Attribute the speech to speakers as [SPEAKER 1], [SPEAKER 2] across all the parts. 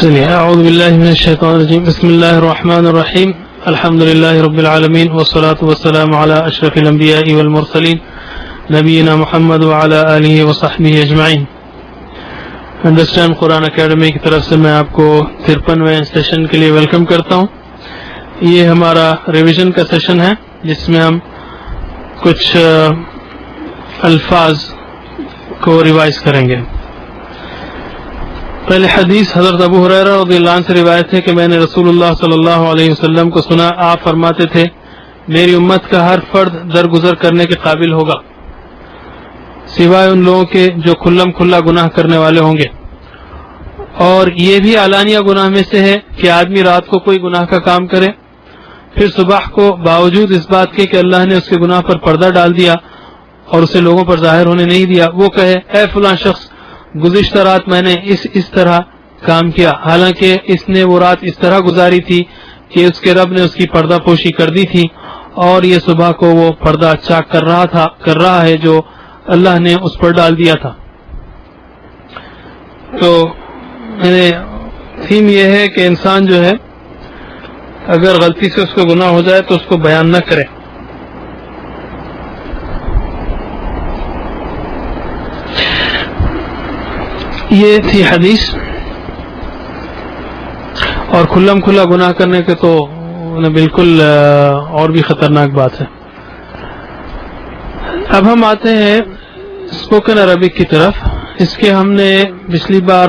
[SPEAKER 1] اعوذ باللہ من الشیطان الرجیم بسم اللہ الرحمن الرحیم الحمد للہ رب العالمین والصلاة والسلام علی اشرف الانبیاء والمرسلین نبینا محمد وعلی آلہ وصحبہ اجمعین۔ انڈرسٹینڈ قرآن اکیڈمی کی طرف سے میں آپ کو 53ویں سیشن کے لیے ویلکم کرتا ہوں۔ یہ ہمارا ریویژن کا سیشن ہے جس میں ہم کچھ الفاظ کو ریوائز کریں گے۔ پہلے حدیث حضرت ابو ہریرہ رضی اللہ عنہ سے روایت ہے کہ میں نے رسول اللہ صلی اللہ علیہ وسلم کو سنا، آپ فرماتے تھے میری امت کا ہر فرد درگزر کرنے کے قابل ہوگا سوائے ان لوگوں کے جو کھلم کھلا گناہ کرنے والے ہوں گے، اور یہ بھی علانیہ گناہ میں سے ہے کہ آدمی رات کو کوئی گناہ کا کام کرے، پھر صبح کو باوجود اس بات کے کہ اللہ نے اس کے گناہ پر پردہ ڈال دیا اور اسے لوگوں پر ظاہر ہونے نہیں دیا، وہ کہے اے فلاں شخص گزشتہ رات میں نے اس طرح کام کیا، حالانکہ اس نے وہ رات اس طرح گزاری تھی کہ اس کے رب نے اس کی پردہ پوشی کر دی تھی، اور یہ صبح کو وہ پردہ چاک کر رہا ہے جو اللہ نے اس پر ڈال دیا تھا۔ تو تھیم یہ ہے کہ انسان جو ہے اگر غلطی سے اس کو گناہ ہو جائے تو اس کو بیان نہ کرے۔ یہ تھی حدیث، اور کھلم کھلا گناہ کرنے کے تو بالکل اور بھی خطرناک بات ہے۔ اب ہم آتے ہیں اسپوکن عربک کی طرف۔ اس کے ہم نے پچھلی بار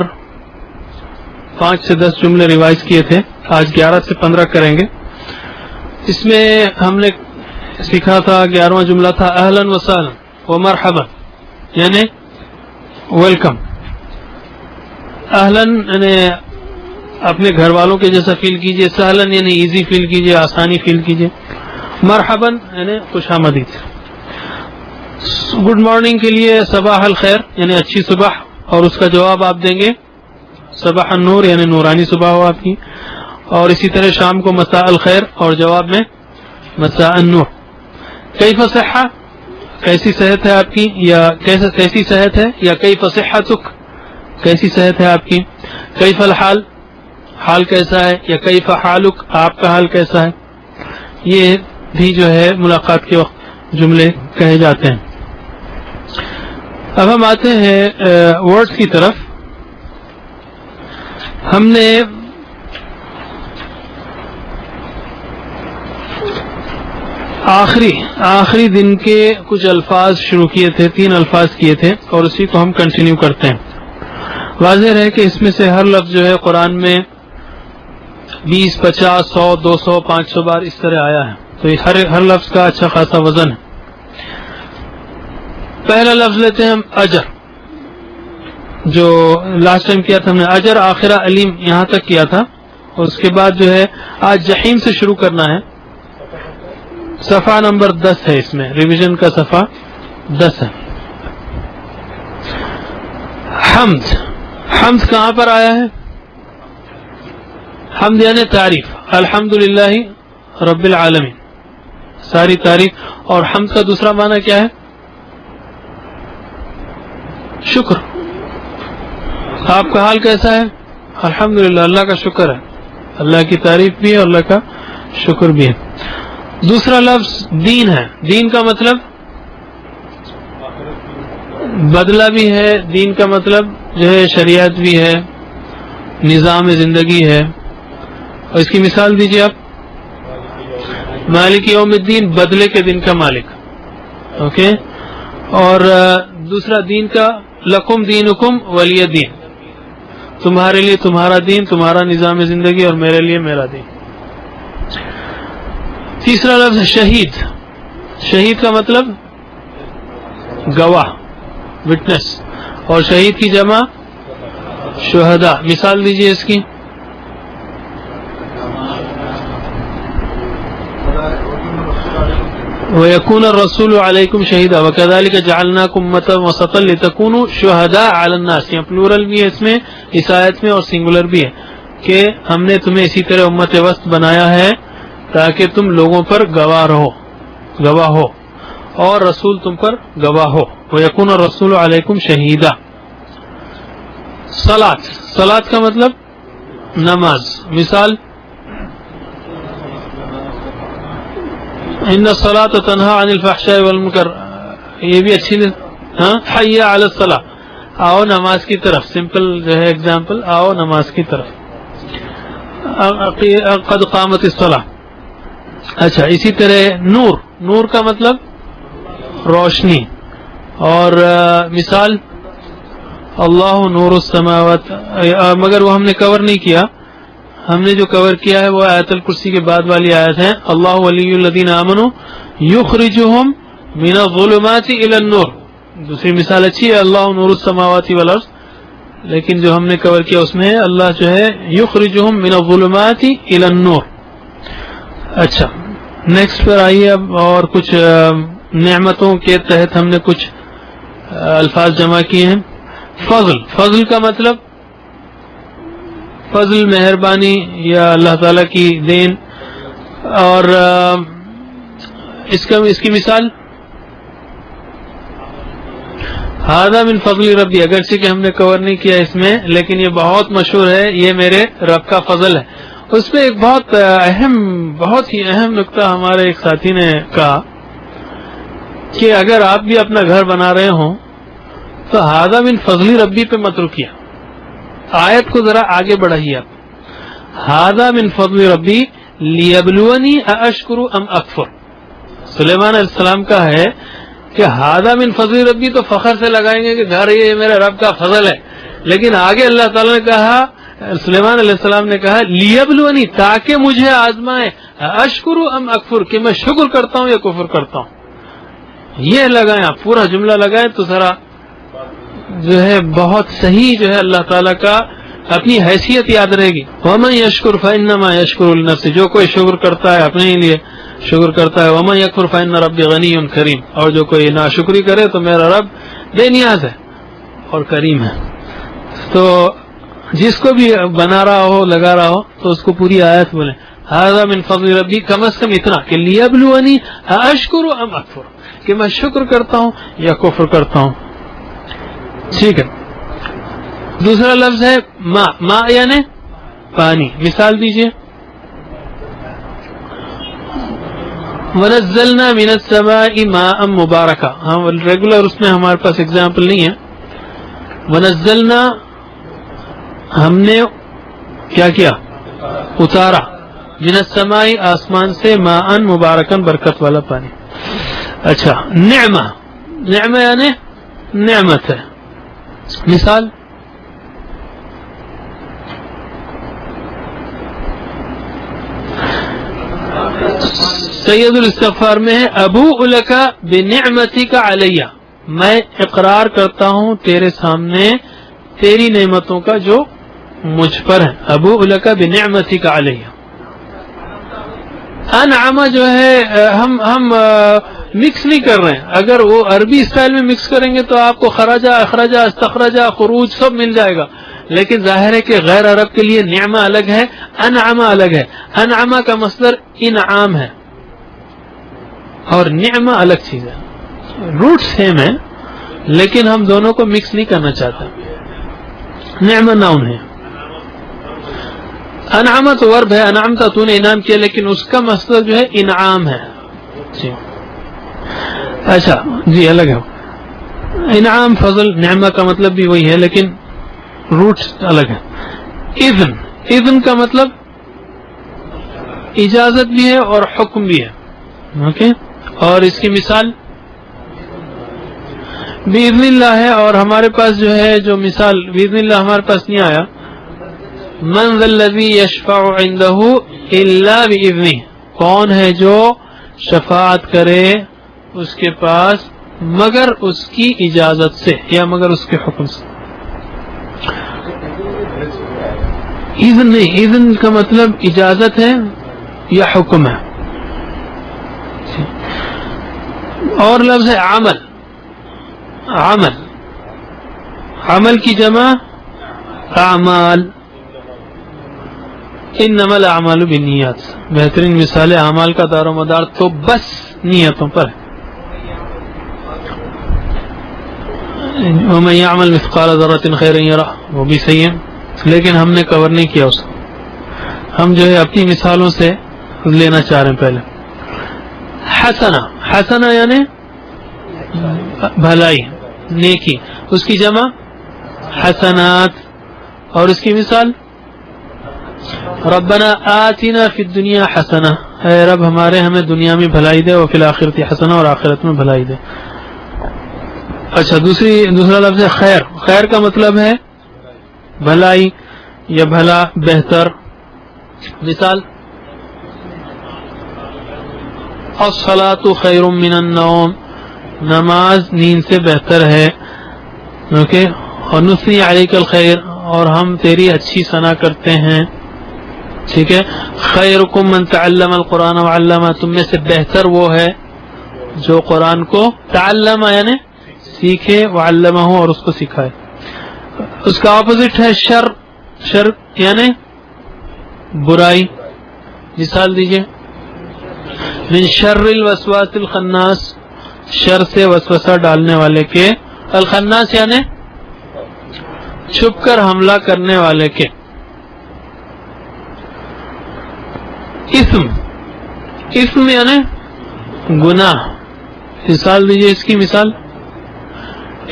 [SPEAKER 1] 5 سے 10 جملے ریوائز کیے تھے، آج 11 سے 15 کریں گے۔ اس میں ہم نے سیکھا تھا 11واں جملہ تھا اہلا و سہلا و مرحبا، یعنی ویلکم۔ اہلن یعنی اپنے گھر والوں کے جیسا فیل کیجئے، سہلن یعنی ایزی فیل کیجئے، آسانی فیل کیجئے، مرحباً یعنی خوش آمدید۔ گڈ مارننگ کے لیے صباح الخیر یعنی اچھی صبح، اور اس کا جواب آپ دیں گے صباح النور یعنی نورانی صبح ہو آپ کی، اور اسی طرح شام کو مساء الخیر اور جواب میں مساء النور۔ کیف صحہ، کیسی صحت ہے آپ کی، یا کیسی صحت ہے، یا کیف صحتک، کیسی صحت ہے آپ کی۔ کیف الحال، حال کیسا ہے، یا کیف حالک، آپ کا حال کیسا ہے۔ یہ بھی جو ہے ملاقات کے وقت جملے کہے جاتے ہیں۔ اب ہم آتے ہیں ورڈز کی طرف۔ ہم نے آخری دن کے کچھ الفاظ شروع کیے تھے، 3 الفاظ کیے تھے، اور اسی کو ہم کنٹینیو کرتے ہیں۔ واضح ہے کہ اس میں سے ہر لفظ جو ہے قرآن میں 20، 50، 100، 200، 500 بار اس طرح آیا ہے، تو یہ ہر لفظ کا اچھا خاصا وزن ہے۔ پہلا لفظ لیتے ہیں ہم اجر، جو لاسٹ ٹائم کیا تھا ہم نے اجر آخرہ علیم یہاں تک کیا تھا، اور اس کے بعد جو ہے آج جحیم سے شروع کرنا ہے۔ صفحہ نمبر 10 ہے، اس میں ریویژن کا صفحہ 10 ہے۔ حمد کہاں پر آیا ہے؟ حمد یعنی تعریف، الحمدللہ رب العالمین، ساری تعریف۔ اور حمد کا دوسرا معنی کیا ہے؟ شکر۔ آپ کا حال کیسا ہے؟ الحمدللہ، اللہ کا شکر ہے، اللہ کی تعریف بھی ہے اور اللہ کا شکر بھی ہے۔ دوسرا لفظ دین ہے۔ دین کا مطلب بدلہ بھی ہے، دین کا مطلب جو ہے شریعت بھی ہے، نظام زندگی ہے۔ اور اس کی مثال دیجیے آپ، مالک یوم الدین، بدلے کے دن کا مالک، اوکے۔ اور دوسرا دین کا لکم دینکم ولی دین، تمہارے لیے تمہارا دین، تمہارا نظام زندگی، اور میرے لیے میرا دین۔ تیسرا لفظ شہید۔ شہید کا مطلب گواہ، وٹنس، اور شہید کی جمع شہداء۔ مثال دیجیے اس کی۔ وَيَكُونَ الرَّسُولُ عَلَيْكُمْ شَهِيدًا وَكَذَلِكَ جَعَلْنَاكُمْ أُمَّةً وَسَطًا لِتَكُونُوا شُهَدَاءَ عَلَى النَّاسِ۔ یہ پلورل بھی ہے اس میں، اس آیت میں، اور سنگولر بھی ہے کہ ہم نے تمہیں اسی طرح امت وسط بنایا ہے تاکہ تم لوگوں پر گواہ ہو اور رسول تم پر گواہ ہو۔ وَيَكُونَ الرَّسُولُ عَلَيْكُمْ شَهِيدًا۔ صلاۃ کا مطلب نماز. مثال ان الصلاۃ تنہا عن الفحشاء والمنکر, یہ بھی اچھی حی علی الصلاۃ, آؤ نماز کی طرف. سمپل جو ہے ایگزامپل, آؤ نماز کی طرف. قد قامت الصلاۃ. اچھا, اسی طرح نور, نور کا مطلب روشنی. اور مثال اللہ نور السماوات, مگر وہ ہم نے کور نہیں کیا. ہم نے جو کور کیا ہے وہ آیت الکرسی کے بعد والی آیت ہے, اللہ ولی الذین آمنوا یخرجہم من الظلمات الی النور. دوسری مثال اچھی ہے, اللہ نور السماوات والارض, لیکن جو ہم نے کور کیا اس میں اللہ جو ہے یخرجہم من الظلمات الی النور. اچھا, نیکسٹ پر آئیے اب. اور کچھ نعمتوں کے تحت ہم نے کچھ الفاظ جمع کیے ہیں. فضل, فضل کا مطلب فضل مہربانی یا اللہ تعالی کی دین. اور اس کی مثال ھذا من فضل ربی, اگرچہ کہ ہم نے کور نہیں کیا اس میں, لیکن یہ بہت مشہور ہے, یہ میرے رب کا فضل ہے. اس میں ایک بہت ہی اہم نقطہ ہمارے ایک ساتھی نے کہا کہ اگر آپ بھی اپنا گھر بنا رہے ہوں تو ھذا من فضل ربی پہ مت رکیے, آیت کو ذرا آگے بڑھائیے آپ. ھذا من فضل ربی لیبلونی ااشکر ام اکفر. سلیمان علیہ السلام کا ہے کہ ھذا من فضل ربی تو فخر سے لگائیں گے کہ گھر یہ میرے رب کا فضل ہے, لیکن آگے اللہ تعالیٰ نے کہا, سلیمان علیہ السلام نے کہا لیبلونی, تاکہ مجھے آزمائے, اشکر ام اکفر, کہ میں شکر کرتا ہوں یا کفر کرتا ہوں. یہ لگائیں آپ, پورا جملہ لگائیں تو ذرا جو ہے بہت صحیح جو ہے اللہ تعالیٰ کا اپنی حیثیت یاد رہے گی. ومن یشکر فانما یشکر لنفسہ, جو کوئی شکر کرتا ہے اپنے ہی لیے شکر کرتا ہے. ومن یکفر فان ربی غنی کریم, اور جو کوئی ناشکری کرے تو میرا رب بے نیاز ہے اور کریم ہے. تو جس کو بھی بنا رہا ہو لگا رہا ہو تو اس کو پوری آیت بولیں ھذا من فضل ربی, کم از کم اتنا کہ لیبلونی اشکر ام اکفر, کہ میں شکر کرتا ہوں یا کفر کرتا ہوں. ٹھیک ہے. دوسرا لفظ ہے ما, ما یعنی پانی. مثال دیجئے ونزلنا من السماء ماء مبارکا. ہم ریگولر اس میں ہمارے پاس ایگزامپل نہیں ہے. ونزلنا, ہم نے کیا کیا, اتارا, من السماء, آسمان سے, ماء مبارکن, برکت والا پانی. اچھا, نعمہ, نعمہ یعنی نعمت ہے. مثال سید الاستغفار میں ہے ابوء لک بنعمتک علی, میں اقرار کرتا ہوں تیرے سامنے تیری نعمتوں کا جو مجھ پر ہے. ابوء لک بنعمتک علی. انعم جو ہے ہم مکس نہیں کر رہے ہیں. اگر وہ عربی اسٹائل میں مکس کریں گے تو آپ کو خراجہ, اخراجہ, استخراجہ, خروج سب مل جائے گا, لیکن ظاہر ہے کہ غیر عرب کے لیے نعمہ الگ ہے, انعمہ الگ ہے. انعمہ کا مصدر انعام ہے اور نعمہ الگ چیز ہے. روٹ سیم ہے لیکن ہم دونوں کو مکس نہیں کرنا چاہتے. نعمہ ناؤن ہے, انعمہ تو ورب ہے, انعمتا تو نے انعام کیا, لیکن اس کا مصدر جو ہے انعام ہے. جی اچھا, جی الگ ہے. انعام, فضل, نعمہ کا مطلب بھی وہی ہے لیکن روٹ الگ ہے. اذن, اذن کا مطلب اجازت بھی ہے اور حکم بھی ہے. اوکے, اور اس کی مثال باذن اللہ ہے. اور ہمارے پاس جو ہے جو مثال باذن اللہ ہمارے پاس نہیں آیا. من ذا الذی یشفع عندہ الا باذنہ, کون ہے جو شفاعت کرے اس کے پاس مگر اس کی اجازت سے یا مگر اس کے حکم سے. اذن نہیں, اذن کا مطلب اجازت ہے یا حکم ہے. اور لفظ ہے عمل. عمل, عمل کی جمع اعمال. انما الاعمال بالنیات, بہترین مثال اعمال کا دار و مدار تو بس نیتوں پر ہے. ومن يعمل مثقال ذرة خيرا يره, وہ بھی صحیح ہے لیکن ہم نے کور نہیں کیا اس کو. ہم جو ہے اپنی مثالوں سے لینا چاہ رہے ہیں. پہلے حسنہ، حسنہ یعنی بھلائی، نیکی، اس کی جمع حسنات. اور اس کی مثال ربنا آتنا فی الدنیا حسنہ، اے رب ہمارے ہمیں دنیا میں بھلائی دے، وفی الآخرۃ حسنہ، اور آخرت میں بھلائی دے. اچھا، دوسرا لفظ ہے خیر. خیر کا مطلب ہے بھلائی یا بھلا، بہتر. مثال الصلاۃ خیر من النوم، نماز نیند سے بہتر ہے. اوکے. اور نثنی علیک الخیر، اور ہم تیری اچھی ثنا کرتے ہیں. ٹھیک ہے. خیرکم من تعلم القرآن وعلمہ، تم میں سے بہتر وہ ہے جو قرآن کو تعلم یعنی سیکھے، وعلمہ اور اس کو سکھائے. اس کا اپوزٹ ہے شر. شر یعنی برائی. مثال دیجئے من شر الوسواس الخناس، شر سے وسوسہ ڈالنے والے کے. الخناس یعنی چھپ کر حملہ کرنے والے کے. اسم، اسم یعنی گناہ. مثال دیجئے اس کی مثال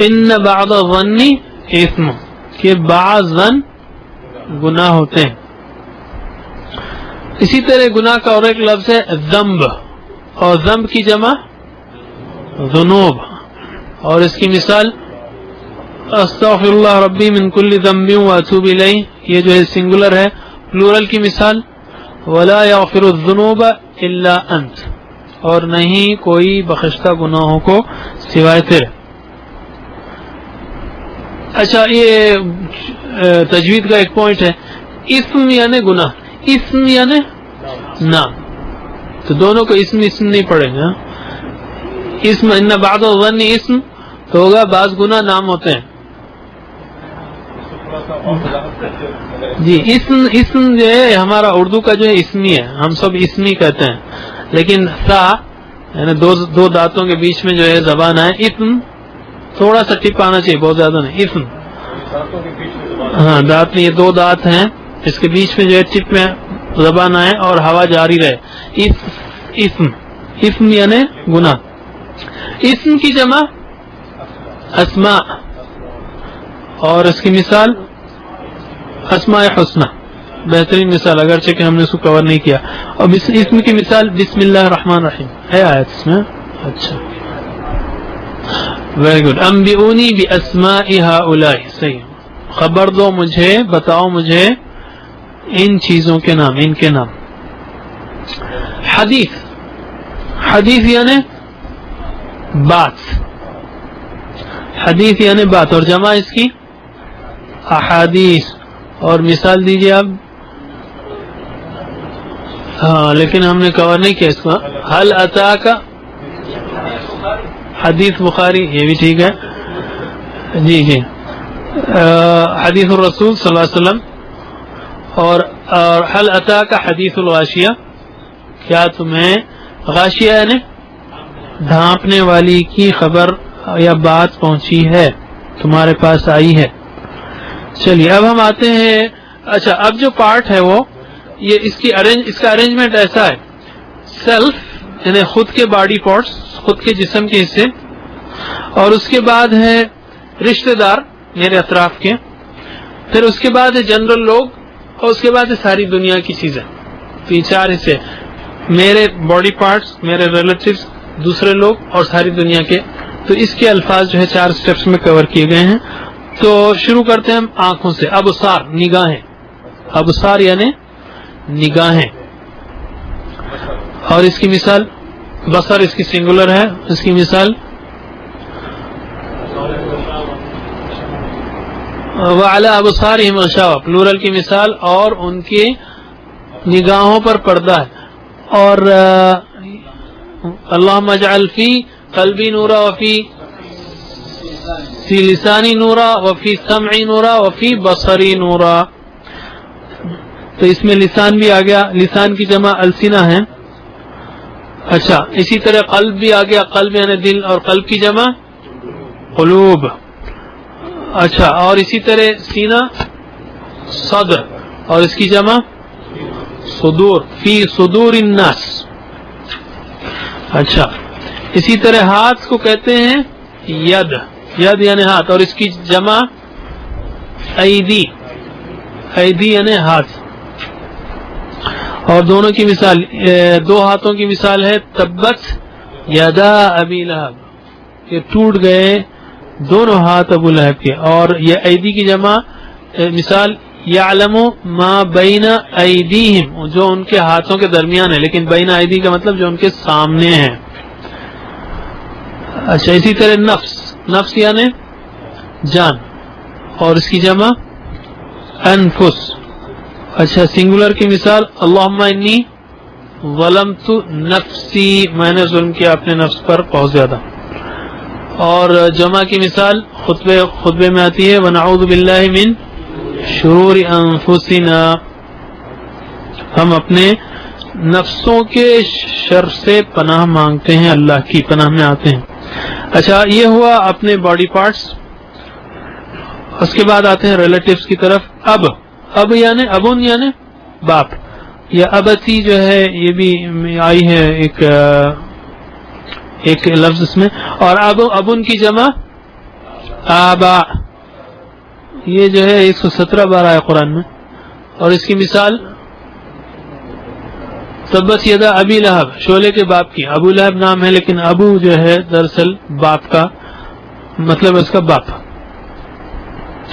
[SPEAKER 1] ان بعض الظن اسم، کہ بعض ظن گناہ ہوتے ہیں. اسی طرح گناہ کا اور ایک لفظ ہے ذنب، اور ذنب کی جمع ذنوب. اور اس کی مثال استغفر اللہ ربی من کل ذنب واتوب الیہ، یہ جو ہے سنگولر ہے. پلورل کی مثال ولا یغفر الذنوب الا انت، اور نہیں کوئی بخشتا گناہوں کو سوائے تیرے. اچھا، یہ تجوید کا ایک پوائنٹ ہے. اسم یعنی گناہ، اسم یعنی نام، تو دونوں کو اسم نہیں پڑے گا. اسم ان بعض الظن اسم تو ہوگا، بعض گناہ نام ہوتے ہیں. جی، اسم جو ہے ہمارا اردو کا جو ہے اسمی ہے، ہم سب اسمی کہتے ہیں. لیکن سا یعنی دو دانتوں کے بیچ میں جو ہے زبان ہے. اسم تھوڑا سا ٹپ آنا چاہیے، بہت زیادہ نہیں. اسم، ہاں دانت میں، یہ دو دانت ہیں، اس کے بیچ میں جو ہے ٹپ میں زبان آئے اور ہوا جاری رہے. اسم، اسم یعنی گناہ. اسم کی جمع اسماء، اور اس کی مثال اسماء حسنہ، بہترین مثال، اگرچہ کہ ہم نے اس کو کور نہیں کیا. اور اسم کی مثال بسم اللہ الرحمن الرحیم ہے آیت اس میں. اچھا، ویری گڈ. انبئونی باسماء ہؤلاء، صحیح، خبر دو مجھے، بتاؤ مجھے ان چیزوں کے نام، ان کے نام. حدیث، حدیث یعنی بات، حدیث یعنی بات، اور جمع اس کی احادیث. اور مثال دیجیے آپ. ہاں لیکن ہم نے کور نہیں کیا اس کو. حل اتاک، حدیث بخاری، یہ بھی ٹھیک ہے. جی جی، حدیث الرسول صلی اللہ علیہ وسلم. اور حل اتاک حدیث الغاشیہ، کیا تمہیں غاشیہ یعنی ڈھانپنے والی کی خبر یا بات پہنچی ہے، تمہارے پاس آئی ہے. چلیے اب ہم آتے ہیں. اچھا، اب جو پارٹ ہے وہ یہ اس کا ارینجمنٹ ایسا ہے. سیلف یعنی خود کے باڈی پارٹس، خود کے جسم کے حصے، اور اس کے بعد ہے رشتہ دار میرے اطراف کے، پھر اس کے بعد ہے جنرل لوگ، اور اس کے بعد ہے ساری دنیا کی چیزیں. تو یہ چار حصے، میرے باڈی پارٹس، میرے ریلیٹیوز، دوسرے لوگ اور ساری دنیا کے. تو اس کے الفاظ جو ہے 4 سٹیپس میں کور کیے گئے ہیں. تو شروع کرتے ہیں ہم آنکھوں سے. ابصار، نگاہیں. ابصار یعنی نگاہیں. اور اس کی مثال بصر، اس کی سنگولر ہے. اس کی مثال وعلی ابصارہم غشاوہ، پلورل کی مثال، اور ان کی نگاہوں پر پردہ ہے. اور اللہم اجعل فی قلبی نورا وفی لسانی نورا وفی سمعی نورا وفی بصری نورا. تو اس میں لسان بھی آ گیا، لسان کی جمع السنہ ہے. اچھا، اسی طرح قلب بھی آ گیا، قلب یعنی دل، اور قلب کی جمع قلوب. اچھا، اور اسی طرح سینہ صدر، اور اس کی جمع صدور فی صدور الناس. اچھا اسی طرح ہاتھ کو کہتے ہیں ید، ید یعنی ہاتھ، اور اس کی جمع ایدی، ایدی یعنی ہاتھ. اور دونوں کی مثال، دو ہاتھوں کی مثال ہے تبت یدا ابی لہب، یہ ٹوٹ گئے دونوں ہاتھ ابو لہب کے. اور یہ ایدی کی جمع مثال یعلم ما بین ایدیہم، جو ان کے ہاتھوں کے درمیان ہے، لیکن بین ایدی کا مطلب جو ان کے سامنے ہے. اچھا اسی طرح نفس، نفس یعنی جان، اور اس کی جمع انفس. اچھا سنگولر کی مثال اللہم انی ظلمت نفسی، میں نے ظلم کیا اپنے نفس پر بہت زیادہ. اور جمع کی مثال خطبے میں آتی ہے ونعوذ باللہ من شرور انفسنا، ہم اپنے نفسوں کے شر سے پناہ مانگتے ہیں، اللہ کی پناہ میں آتے ہیں. اچھا یہ ہوا اپنے باڈی پارٹس. اس کے بعد آتے ہیں ریلیٹیوز کی طرف. اب یعنی ابن یعنی باپ، یا ابتی جو ہے یہ بھی آئی ہے ایک لفظ اس میں. اور ابن کی جمع آبا، یہ جو ہے 117 بار آیا قرآن میں. اور اس کی مثال تبت یدا ابی لہب، شعلے کے باپ کی. ابو لہب نام ہے لیکن ابو جو ہے دراصل باپ کا مطلب اس کا باپ.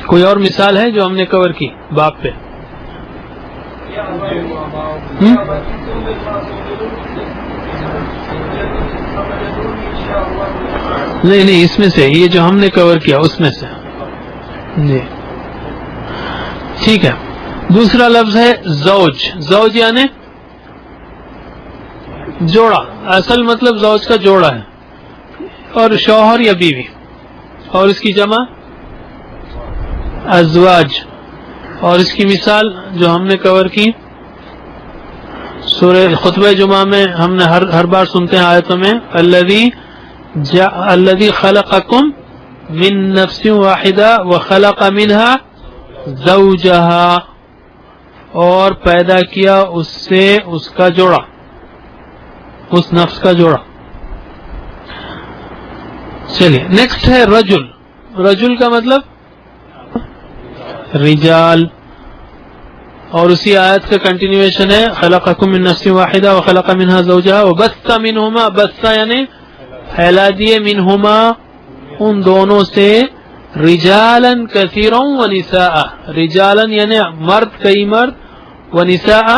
[SPEAKER 1] کوئی اور مثال ہے جو ہم نے کور کی باپ پہ؟ نہیں اس میں سے یہ جو ہم نے کور کیا اس میں سے جی ٹھیک ہے. دوسرا لفظ ہے زوج. زوج یعنی جوڑا، اصل مطلب زوج کا جوڑا ہے، اور شوہر یا بیوی. اور اس کی جمع ازواج. اور اس کی مثال جو ہم نے کور کی سورہ خطبہ جمعہ میں، ہم نے ہر بار سنتے ہیں آیتوں میں الذی خلقکم من نفس واحدہ وخلق منها زوجہا، اور پیدا کیا اس سے اس کا جوڑا، اس نفس کا جوڑا. چلیے نیکسٹ ہے رجل. رجل کا مطلب رجال، اور اسی آیت کا کنٹینیویشن ہے خلقکم من نفس واحدہ وخلق منها زوجہا وبث منہما، بث یعنی پھیلا دیے، منہما ان دونوں سے، رجالا کثیرا ونساء، رجالا یعنی مرد کئی مرد، ونساء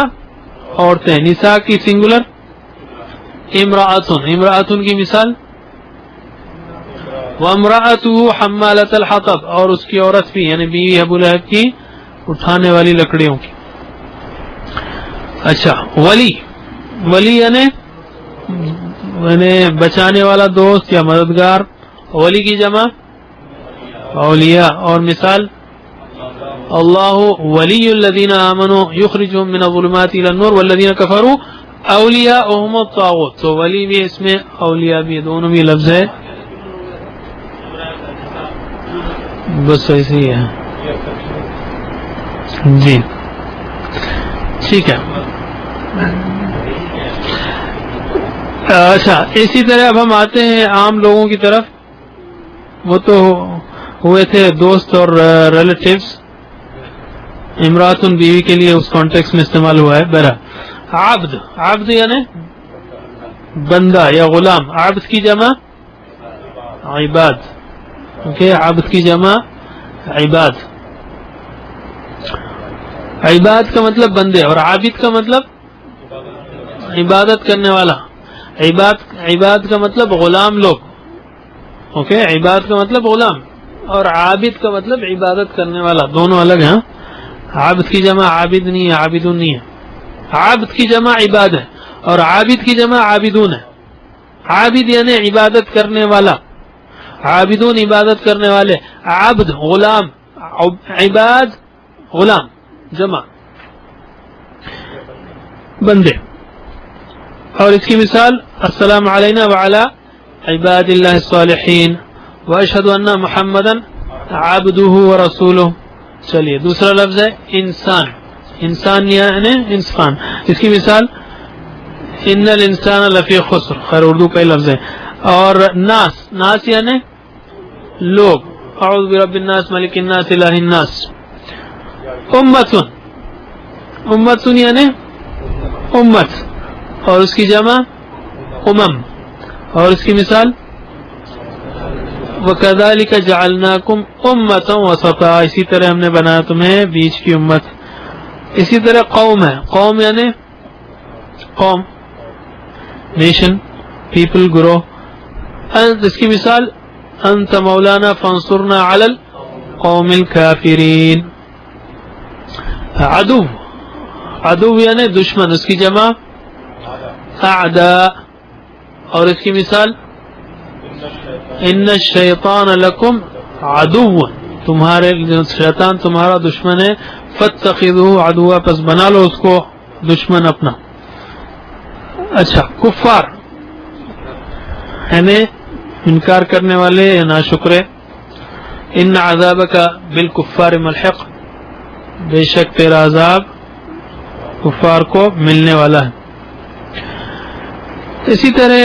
[SPEAKER 1] عورتیں. نساء کی سنگولر امرأتن، امرأتن کی مثال وامرأته حمالۃ الحطب، اور اس کی عورت بھی یعنی بیوی ابو لہب کی اٹھانے والی لکڑیوں کی. اچھا ولی، ولی یعنی بچانے والا دوست یا مددگار. ولی کی جمع اولیاء. اور مثال اللہ ولی الذین آمنوا یخرجهم من الظلمات الى النور والذین کفروا اولیاءهم الطاغوت. تو ولی بھی اس میں اولیاء بھی، دونوں بھی لفظ ہے. بس ایسے ہی ہے جی ٹھیک ہے. اچھا اسی طرح اب ہم آتے ہیں عام لوگوں کی طرف. وہ تو ہوئے تھے دوست اور ریلیٹیوز. امراتن بیوی کے لیے اس کانٹیکس میں استعمال ہوا ہے. بہرحال عبد، عبد یعنی بندہ یا غلام. عبد کی جمع عباد. اوکے عبد کی جمع عباد. عباد کا مطلب بندے، اور عابد کا مطلب عبادت کرنے والا. عباد کا مطلب غلام لوگ. اوکے عباد کا مطلب غلام، اور عابد کا مطلب عبادت کرنے والا. دونوں الگ ہیں. عابد کی جمع عابد نہیں ہے، عابدون نہیں ہے. عابد کی جمع عباد ہے، اور عابد کی جمع عابدون ہے. عابد یعنی عبادت کرنے والا، عابدون عبادت کرنے والے. عبد غلام، عباد غلام جمع بندے. اور اس کی مثال السلام علینا وعلی عباد اللہ الصالحین واشہد ان محمدا عبدہ ورسولہ. چلیے دوسرا لفظ ہے انسان. انسان یعنی انسان. اس کی مثال ان الانسان لفی خسر، خیر اردو کا ہی لفظ ہے. اور ناس، ناس یعنی لوگ، اعوذ برب الناس ملک الناس الہ الناس. امتن، امتن یعنی امت، اور اس کی جمع امم. اور اس کی مثال وَكَذَلِكَ جَعَلْنَاكُمْ أُمَّةً وَسَطًا، اسی طرح ہم نے بنایا تمہیں بیچ کی امت. اسی طرح قوم ہے، قوم یعنی قوم، نیشن، پیپل، گروہ. اس کی مثال انت مولانا فانصرنا علی القوم الکافرین. عدو، عدو یعنی دشمن، اس کی جمع اعداء. اور اس کی مثال ان الشیطان لکم عدو، تمہارے شیطان تمہارا دشمن ہے. فاتخذوه عدوا، پس بنا لو اس کو دشمن اپنا. اچھا، کفار یعنی انکار کرنے والے یا ناشکرے. ان عذابک بالکفار ملحق، بے شک تیرا عذاب کفار کو ملنے والا ہے. اسی طرح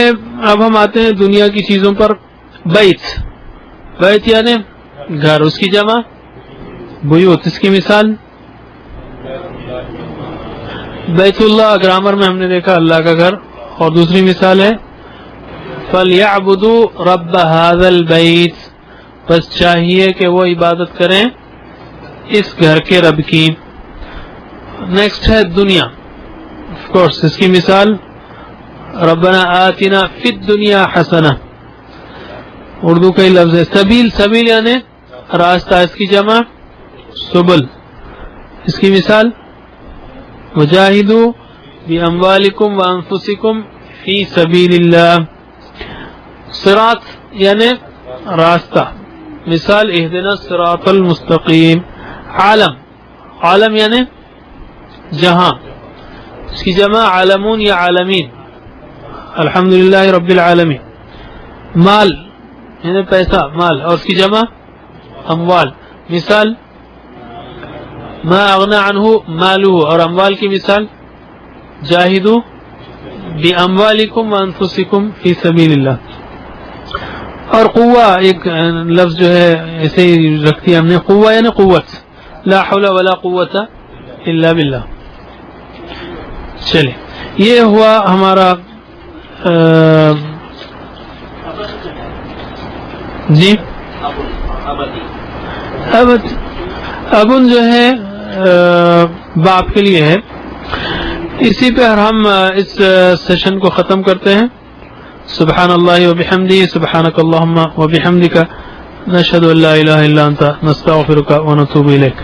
[SPEAKER 1] اب ہم آتے ہیں دنیا کی چیزوں پر. بیت، بیت یعنی گھر، اس کی جمع بیوت. اس کی مثال بیت اللہ، گرامر میں ہم نے دیکھا اللہ کا گھر. اور دوسری مثال ہے فَلْيَعْبُدُوا رَبَّ هَذَا الْبَيْتِ، بس چاہیے کہ وہ عبادت کریں اس گھر کے رب کی. نیکسٹ ہے دنیا. آف کورس اس کی مثال ربنا آتنا فی الدنیا حسنہ، اردو کا ہی لفظ ہے. سبیل، سبیل یعنی راستہ، اس کی جمع سبل. اس کی مثال وجاہدوا باموالکم وانفسکم فی سبیل اللہ. صراط یعنی راستہ، مثال اہدنا الصراط المستقیم. عالم، عالم یعنی جہاں، اس کی جمع عالمون یا عالمین. الحمدللہ رب العالمین. مال یعنی پیسہ، مال، اور اس کی جمع اموال. مثال ما اغنى عنہ مالہ، اور اموال کی مثال جاہدوا باموالکم وانفسکم فی سبیل اللہ. اور قوہ ایک لفظ جو ہے ایسے ہی رکھتی ہے ہم نے، قوہ یعنی قوت، لا حول ولا قوت الا باللہ. چلے، یہ ہوا ہمارا جی ابن جو ہے باپ کے لیے ہے. اسی پہ ہم اس سیشن کو ختم کرتے ہیں. سبحان اللہ وبحمدہ، سبحانک اللہم وبحمدک، نشہد ان لا الہ الا انت، نستغفرک ونتوب الیک.